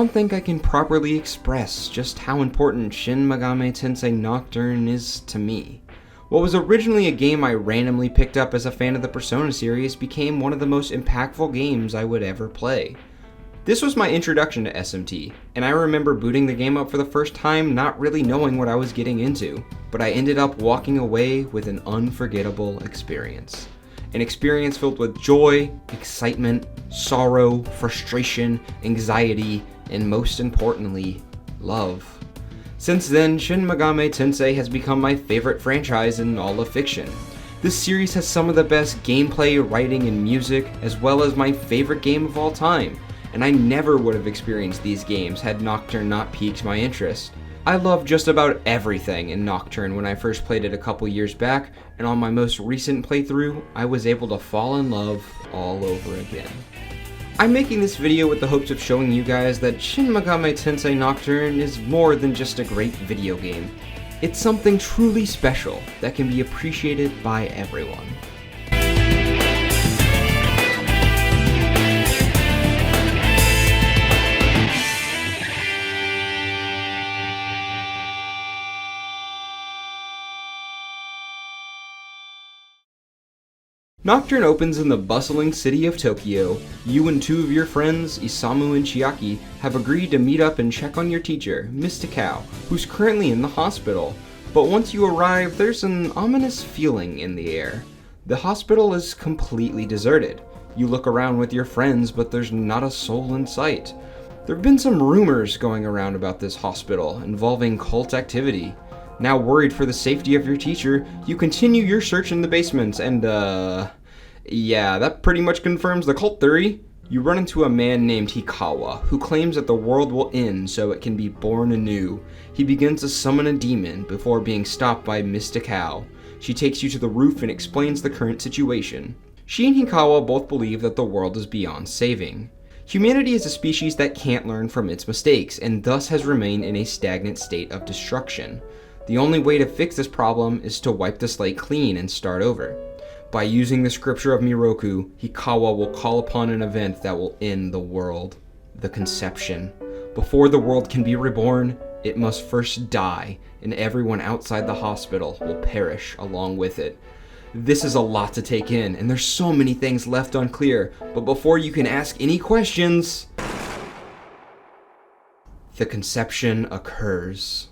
don't think I can properly express just how important Shin Megami Tensei Nocturne is to me. What was originally a game I randomly picked up as a fan of the Persona series became one of the most impactful games I would ever play. This was my introduction to SMT, and I remember booting the game up for the first time not really knowing what I was getting into, but I ended up walking away with an unforgettable experience. An experience filled with joy, excitement, sorrow, frustration, anxiety, and most importantly, love. Since then, Shin Megami Tensei has become my favorite franchise in all of fiction. This series has some of the best gameplay, writing, and music, as well as my favorite game of all time, and I never would have experienced these games had Nocturne not piqued my interest. I loved just about everything in Nocturne when I first played it a couple years back, and on my most recent playthrough, I was able to fall in love all over again. I'm making this video with the hopes of showing you guys that Shin Megami Tensei Nocturne is more than just a great video game. It's something truly special that can be appreciated by everyone. Nocturne opens in the bustling city of Tokyo. You and two of your friends, Isamu and Chiaki, have agreed to meet up and check on your teacher, Miss Takao, who's currently in the hospital. But once you arrive, there's an ominous feeling in the air. The hospital is completely deserted. You look around with your friends, but there's not a soul in sight. There have been some rumors going around about this hospital involving cult activity. Now worried for the safety of your teacher, you continue your search in the basement and, yeah, that pretty much confirms the cult theory. You run into a man named Hikawa, who claims that the world will end so it can be born anew. He begins to summon a demon before being stopped by Miss Takao. She takes you to the roof and explains the current situation. She and Hikawa both believe that the world is beyond saving. Humanity is a species that can't learn from its mistakes, and thus has remained in a stagnant state of destruction. The only way to fix this problem is to wipe the slate clean and start over. By using the scripture of Miroku, Hikawa will call upon an event that will end the world. The conception. Before the world can be reborn, it must first die, and everyone outside the hospital will perish along with it. This is a lot to take in, and there's so many things left unclear, but before you can ask any questions, the conception occurs.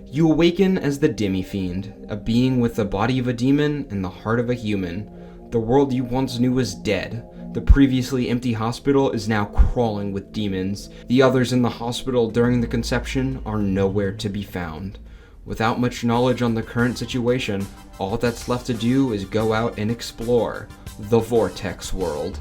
You awaken as the Demi-Fiend, a being with the body of a demon and the heart of a human. The world you once knew was dead. The previously empty hospital is now crawling with demons. The others in the hospital during the conception are nowhere to be found. Without much knowledge on the current situation, all that's left to do is go out and explore the Vortex world.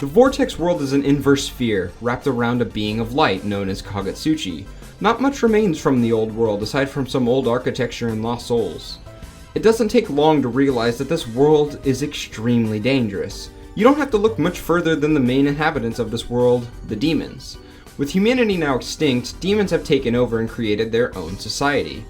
The Vortex world is an inverse sphere, wrapped around a being of light known as Kagetsuchi. Not much remains from the old world aside from some old architecture and lost souls. It doesn't take long to realize that this world is extremely dangerous. You don't have to look much further than the main inhabitants of this world, the demons. With humanity now extinct, demons have taken over and created their own society.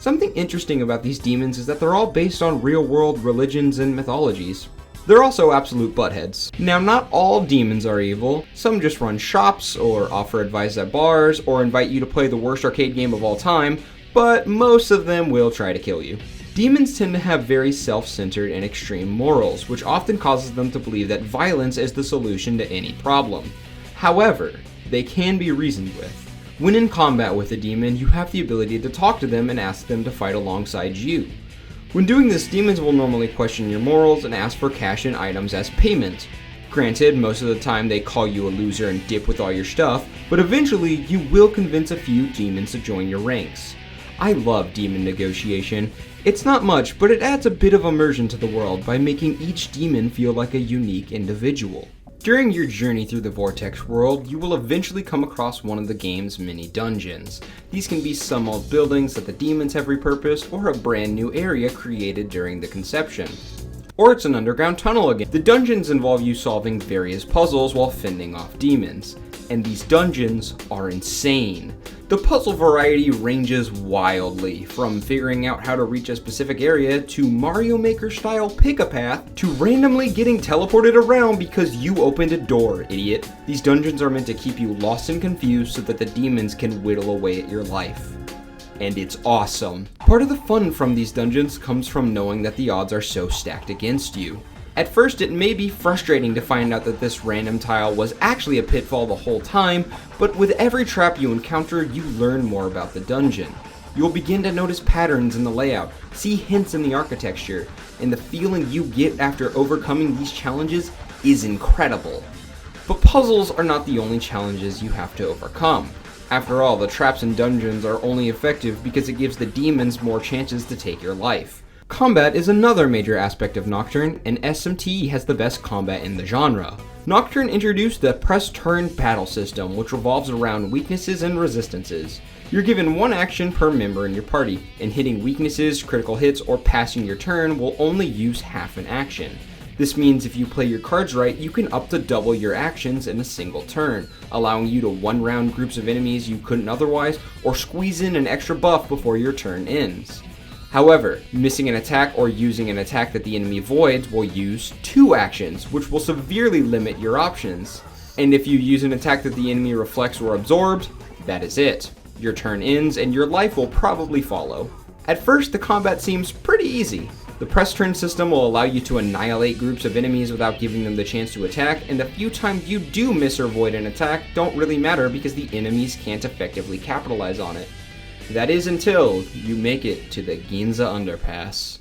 Something interesting about these demons is that they're all based on real-world religions and mythologies. They're also absolute buttheads. Now, not all demons are evil. Some just run shops, or offer advice at bars, or invite you to play the worst arcade game of all time, but most of them will try to kill you. Demons tend to have very self-centered and extreme morals, which often causes them to believe that violence is the solution to any problem. However, they can be reasoned with. When in combat with a demon, you have the ability to talk to them and ask them to fight alongside you. When doing this, demons will normally question your morals and ask for cash and items as payment. Granted, most of the time they call you a loser and dip with all your stuff, but eventually you will convince a few demons to join your ranks. I love demon negotiation. It's not much, but it adds a bit of immersion to the world by making each demon feel like a unique individual. During your journey through the Vortex world, you will eventually come across one of the game's many dungeons. These can be some old buildings that the demons have repurposed, or a brand new area created during the conception. Or it's an underground tunnel again. The dungeons involve you solving various puzzles while fending off demons. And these dungeons are insane. The puzzle variety ranges wildly, from figuring out how to reach a specific area to Mario Maker style pick-a-path to randomly getting teleported around because you opened a door, idiot. These dungeons are meant to keep you lost and confused so that the demons can whittle away at your life. And it's awesome. Part of the fun from these dungeons comes from knowing that the odds are so stacked against you. At first, it may be frustrating to find out that this random tile was actually a pitfall the whole time, but with every trap you encounter, you learn more about the dungeon. You'll begin to notice patterns in the layout, see hints in the architecture, and the feeling you get after overcoming these challenges is incredible. But puzzles are not the only challenges you have to overcome. After all, the traps in dungeons are only effective because it gives the demons more chances to take your life. Combat is another major aspect of Nocturne, and SMT has the best combat in the genre. Nocturne introduced the press turn battle system, which revolves around weaknesses and resistances. You're given one action per member in your party, and hitting weaknesses, critical hits, or passing your turn will only use half an action. This means if you play your cards right, you can up to double your actions in a single turn, allowing you to one-round groups of enemies you couldn't otherwise, or squeeze in an extra buff before your turn ends. However, missing an attack or using an attack that the enemy avoids will use 2 actions, which will severely limit your options. And if you use an attack that the enemy reflects or absorbs, that is it. Your turn ends and your life will probably follow. At first, the combat seems pretty easy. The press turn system will allow you to annihilate groups of enemies without giving them the chance to attack, and the few times you do miss or avoid an attack don't really matter because the enemies can't effectively capitalize on it. That is until you make it to the Ginza Underpass.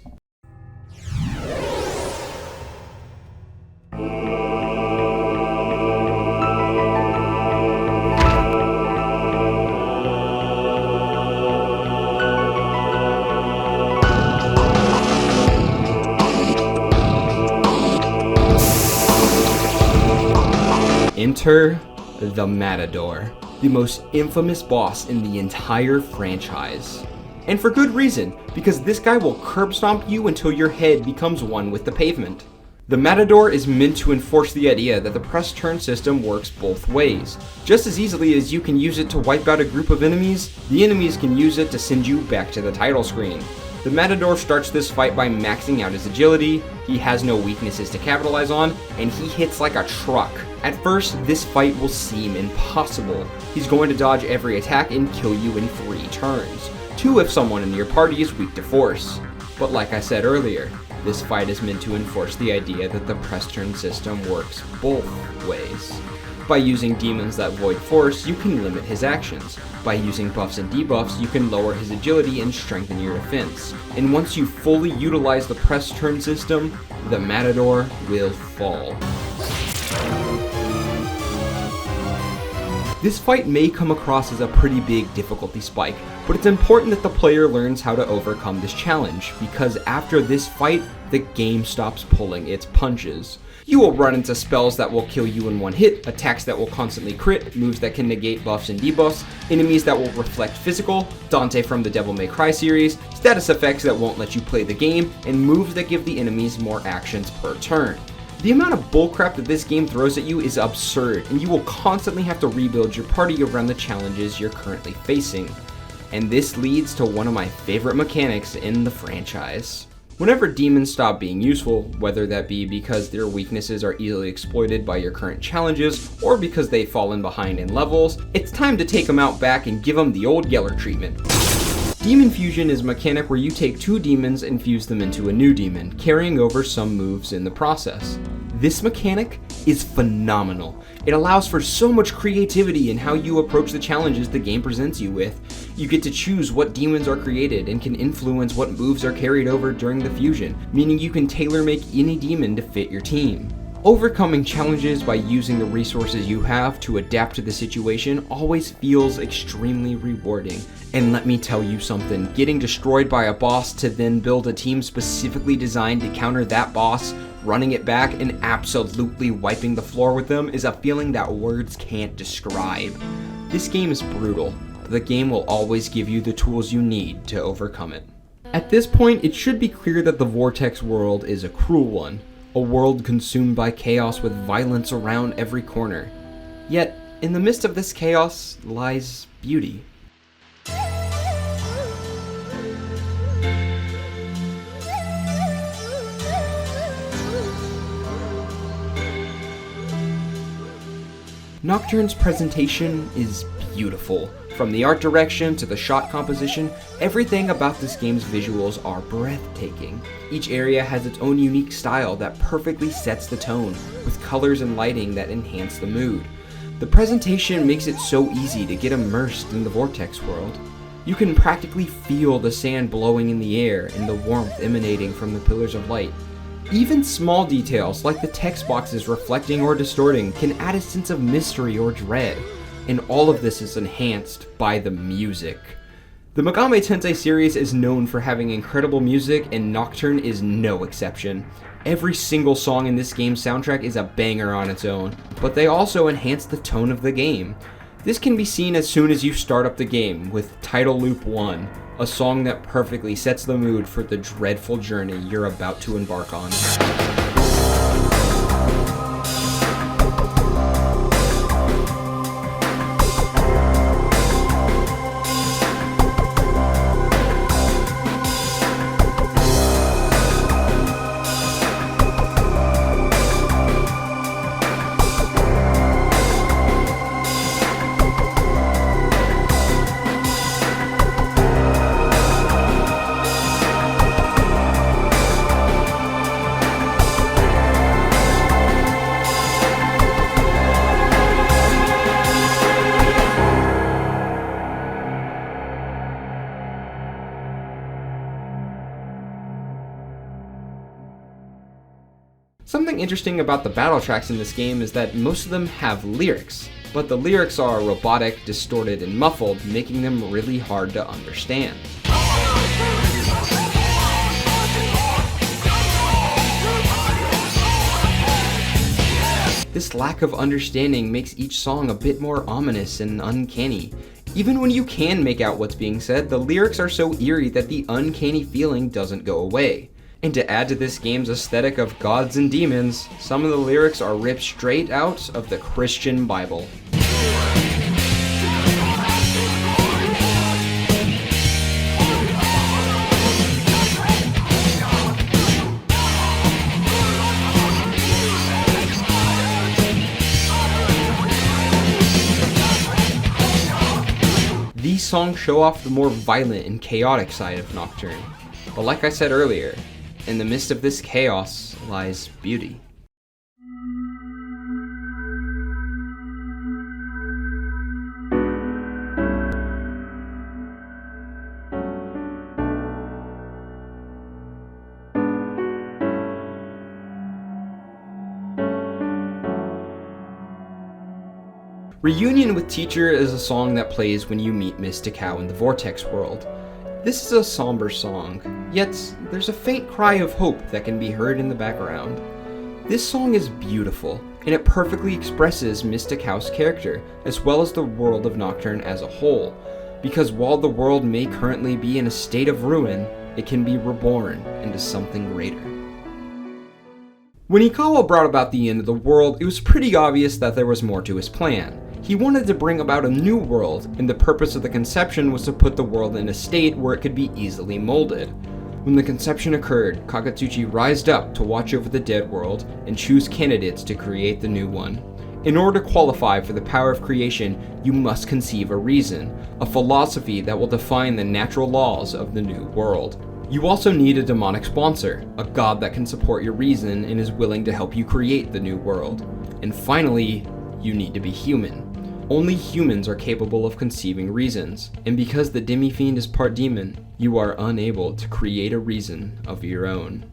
Enter the Matador, the most infamous boss in the entire franchise. And for good reason, because this guy will curb stomp you until your head becomes one with the pavement. The Matador is meant to enforce the idea that the press turn system works both ways. Just as easily as you can use it to wipe out a group of enemies, the enemies can use it to send you back to the title screen. The Matador starts this fight by maxing out his agility, he has no weaknesses to capitalize on, and he hits like a truck. At first, this fight will seem impossible. He's going to dodge every attack and kill you in 3 turns. 2 if someone in your party is weak to force. But like I said earlier, this fight is meant to enforce the idea that the press turn system works both ways. By using demons that void force, you can limit his actions. By using buffs and debuffs, you can lower his agility and strengthen your defense. And once you fully utilize the press turn system, the Matador will fall. This fight may come across as a pretty big difficulty spike, but it's important that the player learns how to overcome this challenge, because after this fight, the game stops pulling its punches. You will run into spells that will kill you in one hit, attacks that will constantly crit, moves that can negate buffs and debuffs, enemies that will reflect physical, Dante from the Devil May Cry series, status effects that won't let you play the game, and moves that give the enemies more actions per turn. The amount of bullcrap that this game throws at you is absurd, and you will constantly have to rebuild your party around the challenges you're currently facing. And this leads to one of my favorite mechanics in the franchise. Whenever demons stop being useful, whether that be because their weaknesses are easily exploited by your current challenges, or because they've fallen behind in levels, it's time to take them out back and give them the old Yeller treatment. Demon fusion is a mechanic where you take two demons and fuse them into a new demon, carrying over some moves in the process. This mechanic is phenomenal. It allows for so much creativity in how you approach the challenges the game presents you with. You get to choose what demons are created and can influence what moves are carried over during the fusion, meaning you can tailor make any demon to fit your team. Overcoming challenges by using the resources you have to adapt to the situation always feels extremely rewarding. And let me tell you something, getting destroyed by a boss to then build a team specifically designed to counter that boss, running it back and absolutely wiping the floor with them is a feeling that words can't describe. This game is brutal. The game will always give you the tools you need to overcome it. At this point, it should be clear that the Vortex world is a cruel one. A world consumed by chaos with violence around every corner. Yet, in the midst of this chaos lies beauty. Nocturne's presentation is beautiful. From the art direction to the shot composition, everything about this game's visuals are breathtaking. Each area has its own unique style that perfectly sets the tone, with colors and lighting that enhance the mood. The presentation makes it so easy to get immersed in the Vortex world. You can practically feel the sand blowing in the air and the warmth emanating from the pillars of light. Even small details like the text boxes reflecting or distorting can add a sense of mystery or dread. And all of this is enhanced by the music. The Megami Tensei series is known for having incredible music, and Nocturne is no exception. Every single song in this game's soundtrack is a banger on its own, but they also enhance the tone of the game. This can be seen as soon as you start up the game with Title Loop 1, a song that perfectly sets the mood for the dreadful journey you're about to embark on. Something interesting about the battle tracks in this game is that most of them have lyrics, but the lyrics are robotic, distorted, and muffled, making them really hard to understand. This lack of understanding makes each song a bit more ominous and uncanny. Even when you can make out what's being said, the lyrics are so eerie that the uncanny feeling doesn't go away. And to add to this game's aesthetic of gods and demons, some of the lyrics are ripped straight out of the Christian Bible. These songs show off the more violent and chaotic side of Nocturne. But like I said earlier, in the midst of this chaos lies beauty. Reunion with Teacher is a song that plays when you meet Mystical in the Vortex world. This is a somber song, yet there's a faint cry of hope that can be heard in the background. This song is beautiful, and it perfectly expresses Mystical's character, as well as the world of Nocturne as a whole, because while the world may currently be in a state of ruin, it can be reborn into something greater. When Ikawa brought about the end of the world, it was pretty obvious that there was more to his plan. He wanted to bring about a new world, and the purpose of the conception was to put the world in a state where it could be easily molded. When the conception occurred, Kagetsuchi rised up to watch over the dead world and choose candidates to create the new one. In order to qualify for the power of creation, you must conceive a reason, a philosophy that will define the natural laws of the new world. You also need a demonic sponsor, a god that can support your reason and is willing to help you create the new world. And finally, you need to be human. Only humans are capable of conceiving reasons, and because the demi-fiend is part demon, you are unable to create a reason of your own.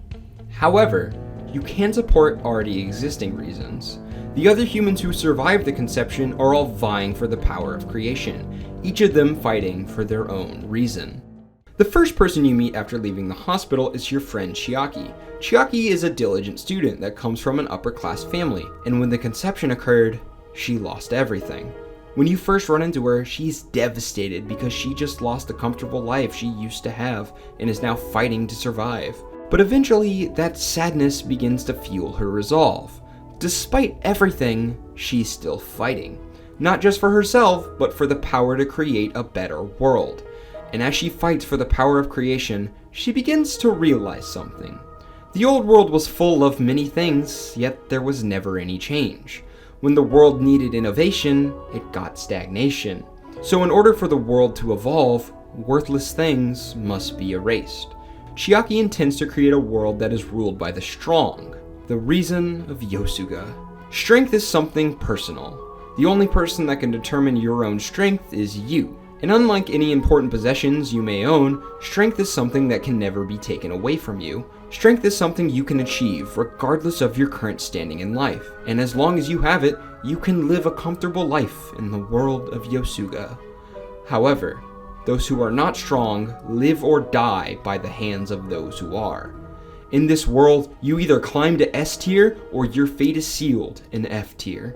However, you can support already existing reasons. The other humans who survived the conception are all vying for the power of creation, each of them fighting for their own reason. The first person you meet after leaving the hospital is your friend Chiaki. Chiaki is a diligent student that comes from an upper-class family, and when the conception occurred, she lost everything. When you first run into her, she's devastated because she just lost the comfortable life she used to have and is now fighting to survive. But eventually, that sadness begins to fuel her resolve. Despite everything, she's still fighting. Not just for herself, but for the power to create a better world. And as she fights for the power of creation, she begins to realize something. The old world was full of many things, yet there was never any change. When the world needed innovation, it got stagnation. So in order for the world to evolve, worthless things must be erased. Chiaki intends to create a world that is ruled by the strong, the reason of Yosuga. Strength is something personal. The only person that can determine your own strength is you. And unlike any important possessions you may own, strength is something that can never be taken away from you. Strength is something you can achieve regardless of your current standing in life. And as long as you have it, you can live a comfortable life in the world of Yosuga. However, those who are not strong live or die by the hands of those who are. In this world, you either climb to S tier or your fate is sealed in F tier.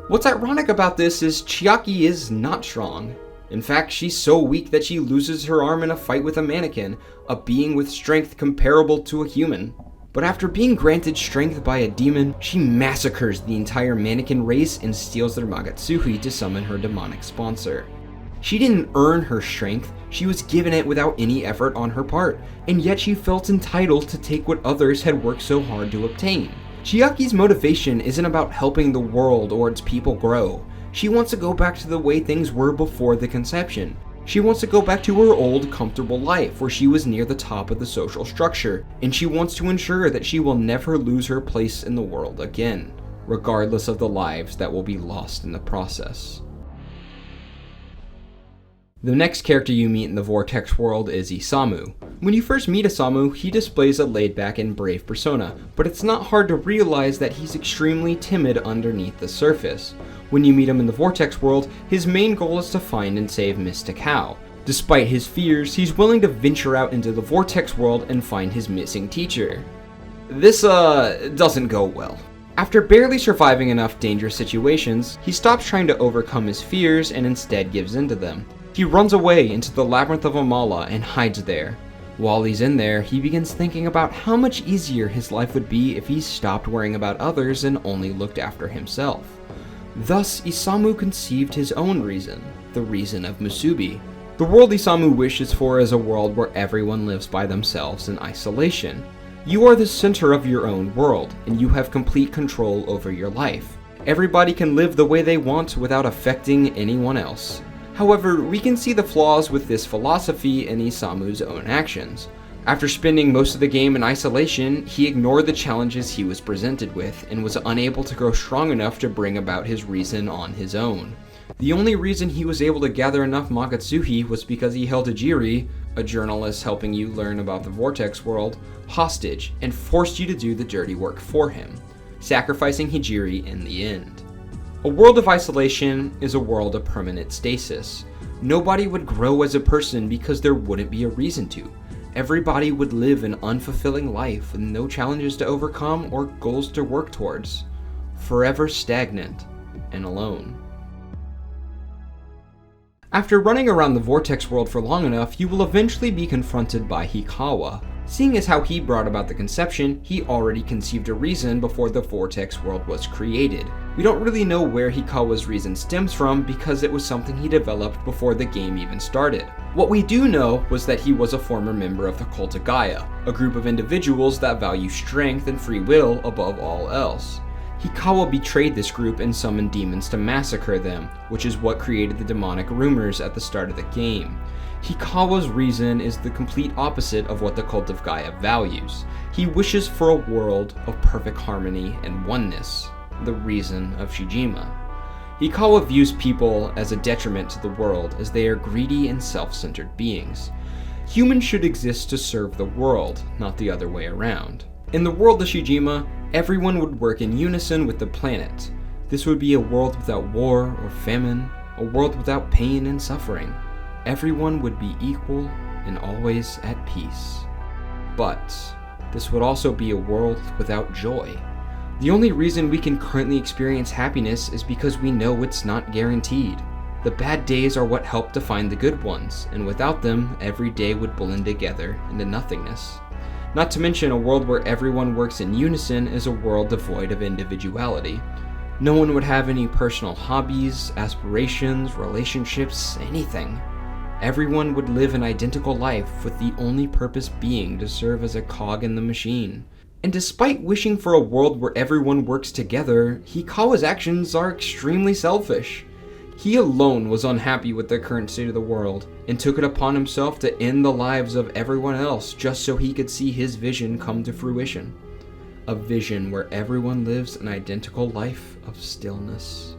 What's ironic about this is Chiaki is not strong. In fact, she's so weak that she loses her arm in a fight with a mannequin, a being with strength comparable to a human. But after being granted strength by a demon, she massacres the entire mannequin race and steals their Magatsuhi to summon her demonic sponsor. She didn't earn her strength, she was given it without any effort on her part, and yet she felt entitled to take what others had worked so hard to obtain. Chiaki's motivation isn't about helping the world or its people grow. She wants to go back to the way things were before the conception. She wants to go back to her old, comfortable life where she was near the top of the social structure, and she wants to ensure that she will never lose her place in the world again, regardless of the lives that will be lost in the process. The next character you meet in the Vortex world is Isamu. When you first meet Isamu, he displays a laid-back and brave persona, but it's not hard to realize that he's extremely timid underneath the surface. When you meet him in the Vortex world, his main goal is to find and save Miss Takao. Despite his fears, he's willing to venture out into the Vortex world and find his missing teacher. This, doesn't go well. After barely surviving enough dangerous situations, he stops trying to overcome his fears and instead gives in to them. He runs away into the labyrinth of Amala and hides there. While he's in there, he begins thinking about how much easier his life would be if he stopped worrying about others and only looked after himself. Thus, Isamu conceived his own reason, the reason of Musubi. The world Isamu wishes for is a world where everyone lives by themselves in isolation. You are the center of your own world, and you have complete control over your life. Everybody can live the way they want without affecting anyone else. However, we can see the flaws with this philosophy in Isamu's own actions. After spending most of the game in isolation, he ignored the challenges he was presented with and was unable to grow strong enough to bring about his reason on his own. The only reason he was able to gather enough Magatsuhi was because he held Hijiri, a journalist helping you learn about the Vortex world, hostage and forced you to do the dirty work for him, sacrificing Hijiri in the end. A world of isolation is a world of permanent stasis. Nobody would grow as a person because there wouldn't be a reason to. Everybody would live an unfulfilling life with no challenges to overcome or goals to work towards. Forever stagnant and alone. After running around the Vortex world for long enough, you will eventually be confronted by Hikawa. Seeing as how he brought about the conception, he already conceived a reason before the Vortex world was created. We don't really know where Hikawa's reason stems from because it was something he developed before the game even started. What we do know was that he was a former member of the Cult of Gaia, a group of individuals that value strength and free will above all else. Hikawa betrayed this group and summoned demons to massacre them, which is what created the demonic rumors at the start of the game. Hikawa's reason is the complete opposite of what the Cult of Gaia values. He wishes for a world of perfect harmony and oneness, the reason of Shijima. Hikawa views people as a detriment to the world as they are greedy and self-centered beings. Humans should exist to serve the world, not the other way around. In the world of Shijima, everyone would work in unison with the planet. This would be a world without war or famine, a world without pain and suffering. Everyone would be equal and always at peace. But this would also be a world without joy. The only reason we can currently experience happiness is because we know it's not guaranteed. The bad days are what help define the good ones, and without them, every day would blend together into nothingness. Not to mention, a world where everyone works in unison is a world devoid of individuality. No one would have any personal hobbies, aspirations, relationships, anything. Everyone would live an identical life with the only purpose being to serve as a cog in the machine. And despite wishing for a world where everyone works together, Hikawa's actions are extremely selfish. He alone was unhappy with the current state of the world, and took it upon himself to end the lives of everyone else just so he could see his vision come to fruition. A vision where everyone lives an identical life of stillness.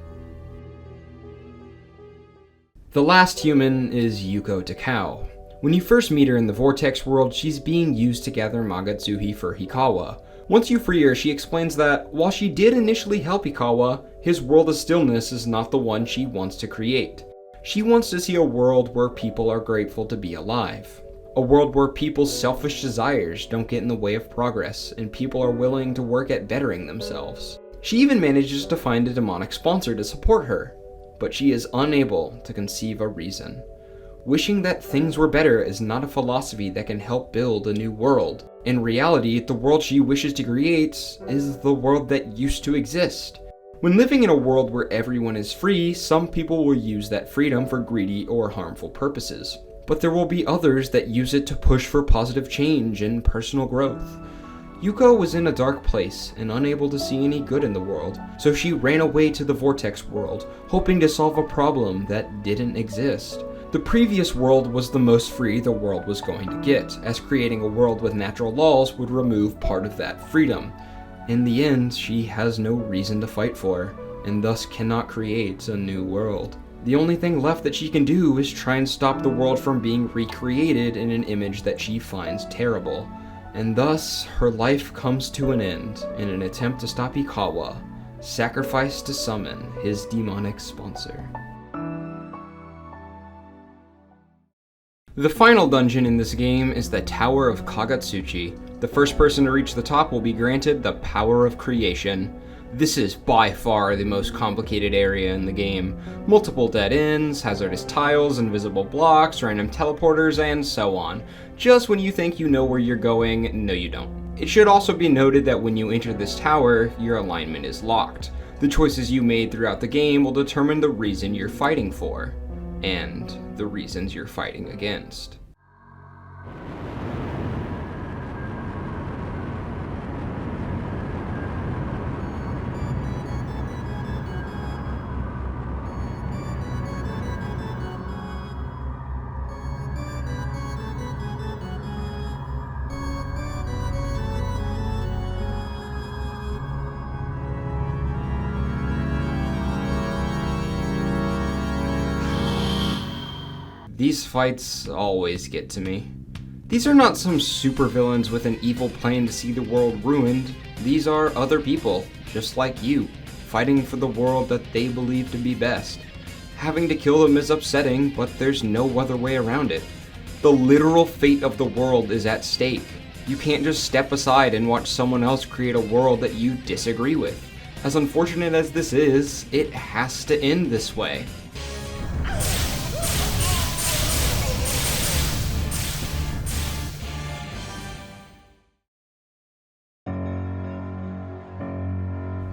The last human is Yuko Takao. When you first meet her in the Vortex world, she's being used to gather Magatsuhi for Hikawa. Once you free her, she explains that while she did initially help Hikawa, his world of stillness is not the one she wants to create. She wants to see a world where people are grateful to be alive. A world where people's selfish desires don't get in the way of progress, and people are willing to work at bettering themselves. She even manages to find a demonic sponsor to support her, but she is unable to conceive a reason. Wishing that things were better is not a philosophy that can help build a new world. In reality, the world she wishes to create is the world that used to exist. When living in a world where everyone is free, some people will use that freedom for greedy or harmful purposes. But there will be others that use it to push for positive change and personal growth. Yuko was in a dark place and unable to see any good in the world, so she ran away to the Vortex world, hoping to solve a problem that didn't exist. The previous world was the most free the world was going to get, as creating a world with natural laws would remove part of that freedom. In the end, she has no reason to fight for, and thus cannot create a new world. The only thing left that she can do is try and stop the world from being recreated in an image that she finds terrible. And thus, her life comes to an end in an attempt to stop Hikawa, sacrificed to summon his demonic sponsor. The final dungeon in this game is the Tower of Kagatsuchi. The first person to reach the top will be granted the power of creation. This is by far the most complicated area in the game. Multiple dead ends, hazardous tiles, invisible blocks, random teleporters, and so on. Just when you think you know where you're going, no you don't. It should also be noted that when you enter this tower, your alignment is locked. The choices you made throughout the game will determine the reason you're fighting for, and the reasons you're fighting against. These fights always get to me. These are not some supervillains with an evil plan to see the world ruined. These are other people, just like you, fighting for the world that they believe to be best. Having to kill them is upsetting, but there's no other way around it. The literal fate of the world is at stake. You can't just step aside and watch someone else create a world that you disagree with. As unfortunate as this is, it has to end this way.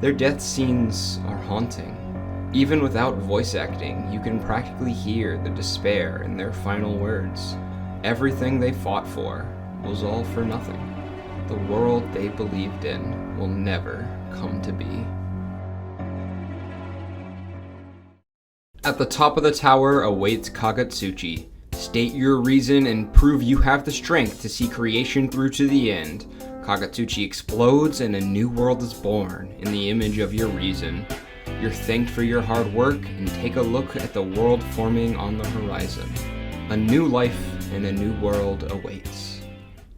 Their death scenes are haunting. Even without voice acting, you can practically hear the despair in their final words. Everything they fought for was all for nothing. The world they believed in will never come to be. At the top of the tower awaits Kagetsuchi. State your reason and prove you have the strength to see creation through to the end. Kagetsuchi explodes and a new world is born in the image of your reason. You're thanked for your hard work and take a look at the world forming on the horizon. A new life and a new world awaits.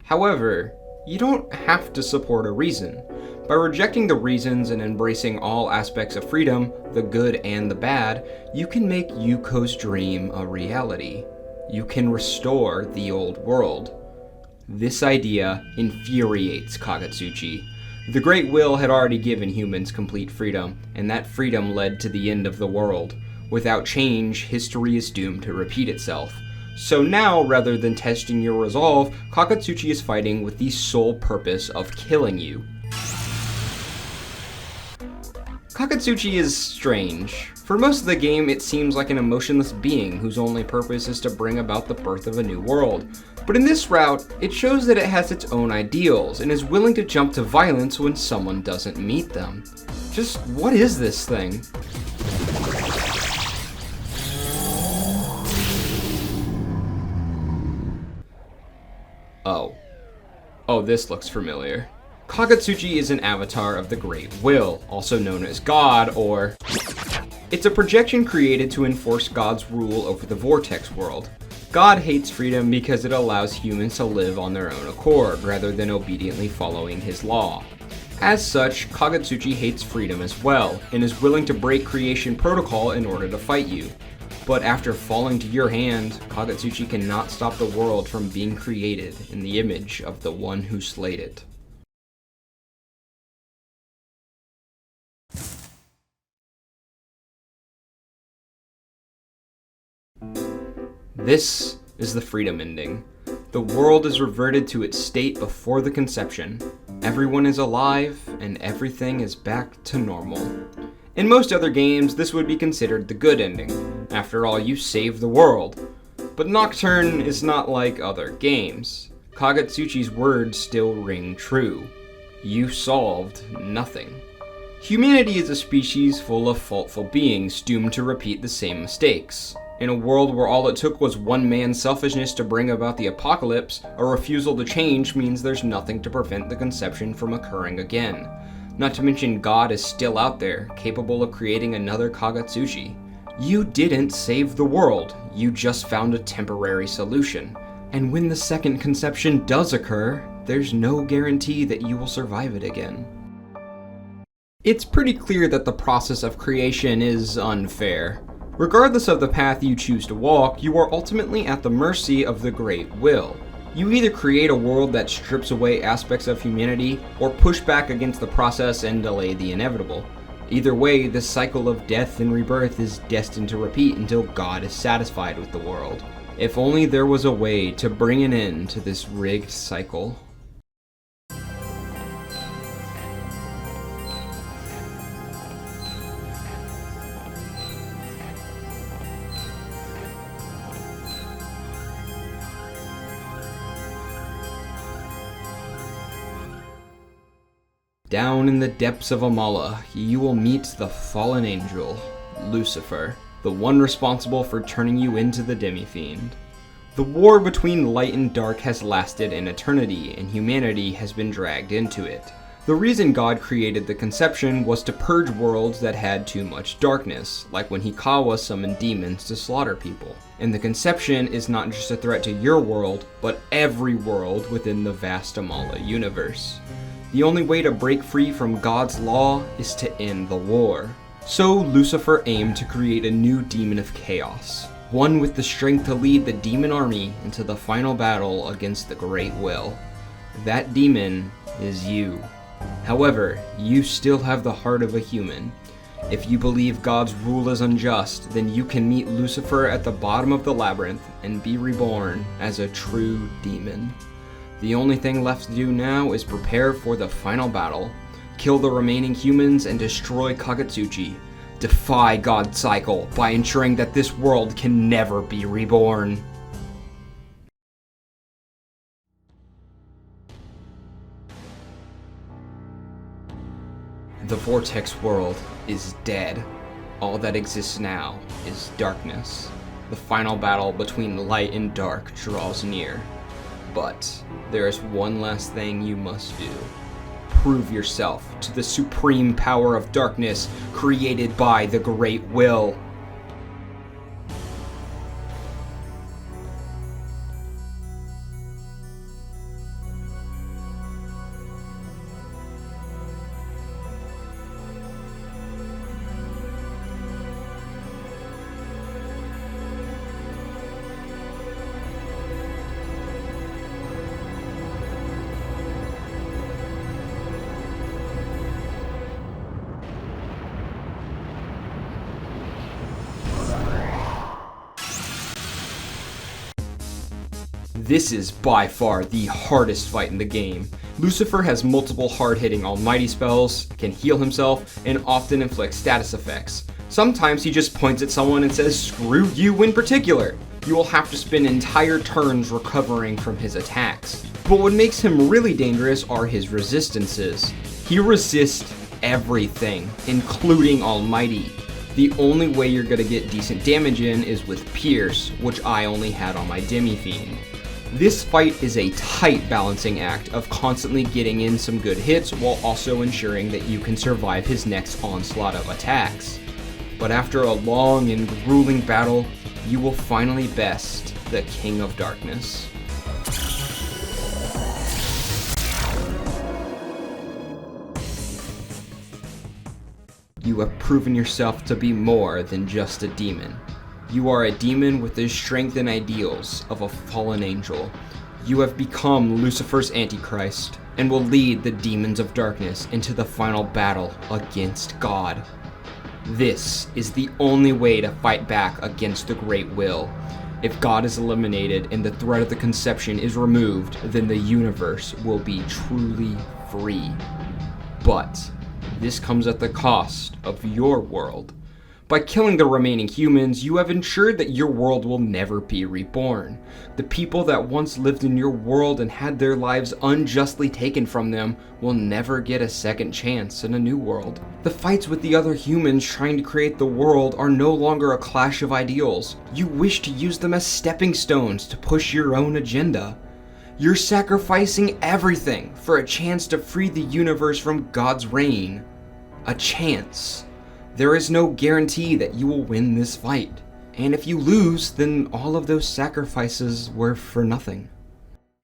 However, you don't have to support a reason. By rejecting the reasons and embracing all aspects of freedom, the good and the bad, you can make Yuko's dream a reality. You can restore the old world. This idea infuriates Kagetsuchi. The Great Will had already given humans complete freedom, and that freedom led to the end of the world. Without change, history is doomed to repeat itself. So now, rather than testing your resolve, Kagetsuchi is fighting with the sole purpose of killing you. Kagetsuchi is strange. For most of the game, it seems like an emotionless being whose only purpose is to bring about the birth of a new world. But in this route, it shows that it has its own ideals and is willing to jump to violence when someone doesn't meet them. Just what is this thing? Oh, this looks familiar. Kagetsuchi is an avatar of the Great Will, also known as God, or... It's a projection created to enforce God's rule over the Vortex world. God hates freedom because it allows humans to live on their own accord, rather than obediently following his law. As such, Kagetsuchi hates freedom as well, and is willing to break creation protocol in order to fight you. But after falling to your hand, Kagetsuchi cannot stop the world from being created in the image of the one who slayed it. This is the freedom ending. The world is reverted to its state before the conception. Everyone is alive, and everything is back to normal. In most other games, this would be considered the good ending. After all, you saved the world. But Nocturne is not like other games. Kagetsuchi's words still ring true. You solved nothing. Humanity is a species full of faultful beings doomed to repeat the same mistakes. In a world where all it took was one man's selfishness to bring about the apocalypse, a refusal to change means there's nothing to prevent the conception from occurring again. Not to mention God is still out there, capable of creating another Kagetsuchi. You didn't save the world, you just found a temporary solution. And when the second conception does occur, there's no guarantee that you will survive it again. It's pretty clear that the process of creation is unfair. Regardless of the path you choose to walk, you are ultimately at the mercy of the Great Will. You either create a world that strips away aspects of humanity, or push back against the process and delay the inevitable. Either way, the cycle of death and rebirth is destined to repeat until God is satisfied with the world. If only there was a way to bring an end to this rigged cycle. Down in the depths of Amala, you will meet the fallen angel, Lucifer, the one responsible for turning you into the demi-fiend. The war between light and dark has lasted an eternity, and humanity has been dragged into it. The reason God created the conception was to purge worlds that had too much darkness, like when Hikawa summoned demons to slaughter people. And the conception is not just a threat to your world, but every world within the vast Amala universe. The only way to break free from God's law is to end the war. So Lucifer aimed to create a new demon of chaos, one with the strength to lead the demon army into the final battle against the Great Will. That demon is you. However, you still have the heart of a human. If you believe God's rule is unjust, then you can meet Lucifer at the bottom of the labyrinth and be reborn as a true demon. The only thing left to do now is prepare for the final battle, kill the remaining humans and destroy Kagetsuchi. defy God's cycle by ensuring that this world can never be reborn. The Vortex world is dead. All that exists now is darkness. The final battle between light and dark draws near. But there is one last thing you must do. Prove yourself to the supreme power of darkness created by the Great Will. This is by far the hardest fight in the game. Lucifer has multiple hard-hitting almighty spells, can heal himself, and often inflicts status effects. Sometimes he just points at someone and says, "Screw you in particular." You will have to spend entire turns recovering from his attacks. But what makes him really dangerous are his resistances. He resists everything, including almighty. The only way you're gonna get decent damage in is with Pierce, which I only had on my Demi-Fiend. This fight is a tight balancing act of constantly getting in some good hits while also ensuring that you can survive his next onslaught of attacks. But after a long and grueling battle, you will finally best the King of Darkness. You have proven yourself to be more than just a demon. You are a demon with the strength and ideals of a fallen angel. You have become Lucifer's Antichrist and will lead the demons of darkness into the final battle against God. This is the only way to fight back against the Great Will. If God is eliminated and the threat of the conception is removed, then the universe will be truly free. But this comes at the cost of your world. By killing the remaining humans, you have ensured that your world will never be reborn. The people that once lived in your world and had their lives unjustly taken from them will never get a second chance in a new world. The fights with the other humans trying to create the world are no longer a clash of ideals. You wish to use them as stepping stones to push your own agenda. You're sacrificing everything for a chance to free the universe from God's reign. A chance. There is no guarantee that you will win this fight. And if you lose, then all of those sacrifices were for nothing.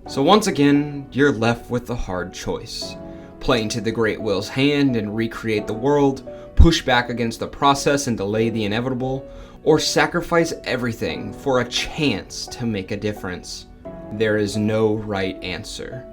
So once again, you're left with a hard choice. Play into the Great Will's hand and recreate the world, push back against the process and delay the inevitable, or sacrifice everything for a chance to make a difference. There is no right answer.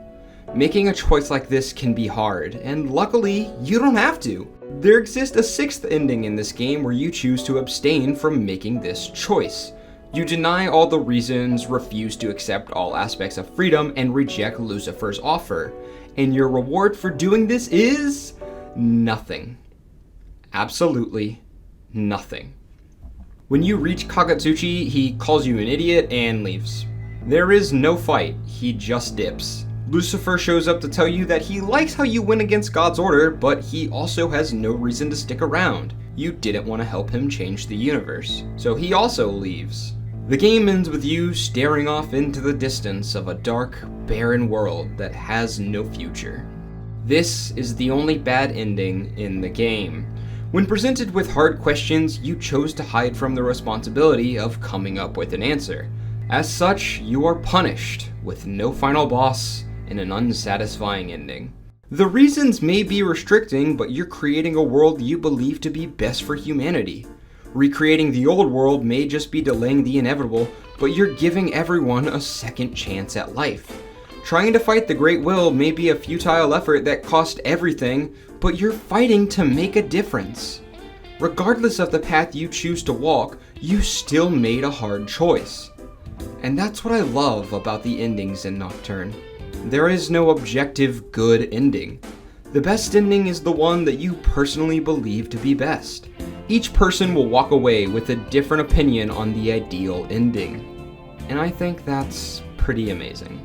Making a choice like this can be hard, and luckily, you don't have to. There exists a sixth ending in this game where you choose to abstain from making this choice. You deny all the reasons, refuse to accept all aspects of freedom, and reject Lucifer's offer. And your reward for doing this is nothing. Absolutely nothing. When you reach Kagatsuchi, he calls you an idiot and leaves. There is no fight, he just dips. Lucifer shows up to tell you that he likes how you went against God's order, but he also has no reason to stick around. You didn't want to help him change the universe, so he also leaves. The game ends with you staring off into the distance of a dark, barren world that has no future. This is the only bad ending in the game. When presented with hard questions, you chose to hide from the responsibility of coming up with an answer. As such, you are punished with no final boss and an unsatisfying ending. The reasons may be restricting, but you're creating a world you believe to be best for humanity. Recreating the old world may just be delaying the inevitable, but you're giving everyone a second chance at life. Trying to fight the Great Will may be a futile effort that cost everything, but you're fighting to make a difference. Regardless of the path you choose to walk, you still made a hard choice. And that's what I love about the endings in Nocturne. There is no objective good ending. The best ending is the one that you personally believe to be best. Each person will walk away with a different opinion on the ideal ending. And I think that's pretty amazing.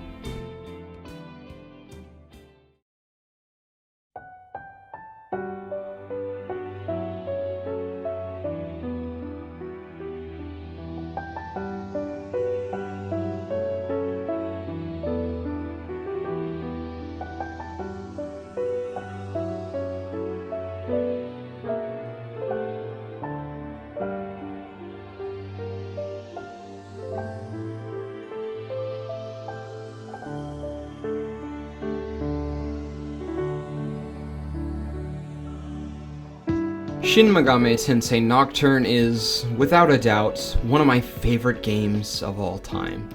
Shin Megami Tensei Nocturne is, without a doubt, one of my favorite games of all time.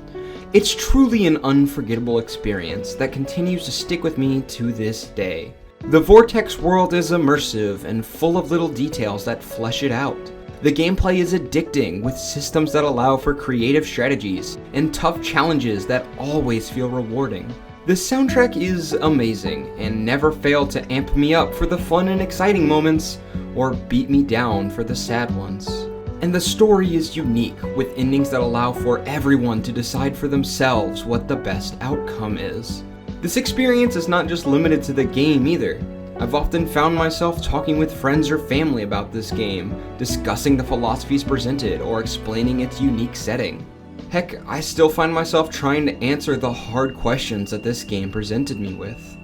It's truly an unforgettable experience that continues to stick with me to this day. The Vortex world is immersive and full of little details that flesh it out. The gameplay is addicting, with systems that allow for creative strategies and tough challenges that always feel rewarding. The soundtrack is amazing and never failed to amp me up for the fun and exciting moments, or beat me down for the sad ones. And the story is unique, with endings that allow for everyone to decide for themselves what the best outcome is. This experience is not just limited to the game either. I've often found myself talking with friends or family about this game, discussing the philosophies presented or explaining its unique setting. Heck, I still find myself trying to answer the hard questions that this game presented me with.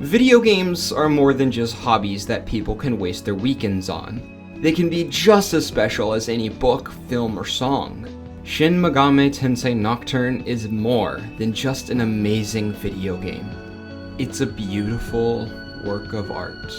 Video games are more than just hobbies that people can waste their weekends on. They can be just as special as any book, film, or song. Shin Megami Tensei Nocturne is more than just an amazing video game. It's a beautiful work of art.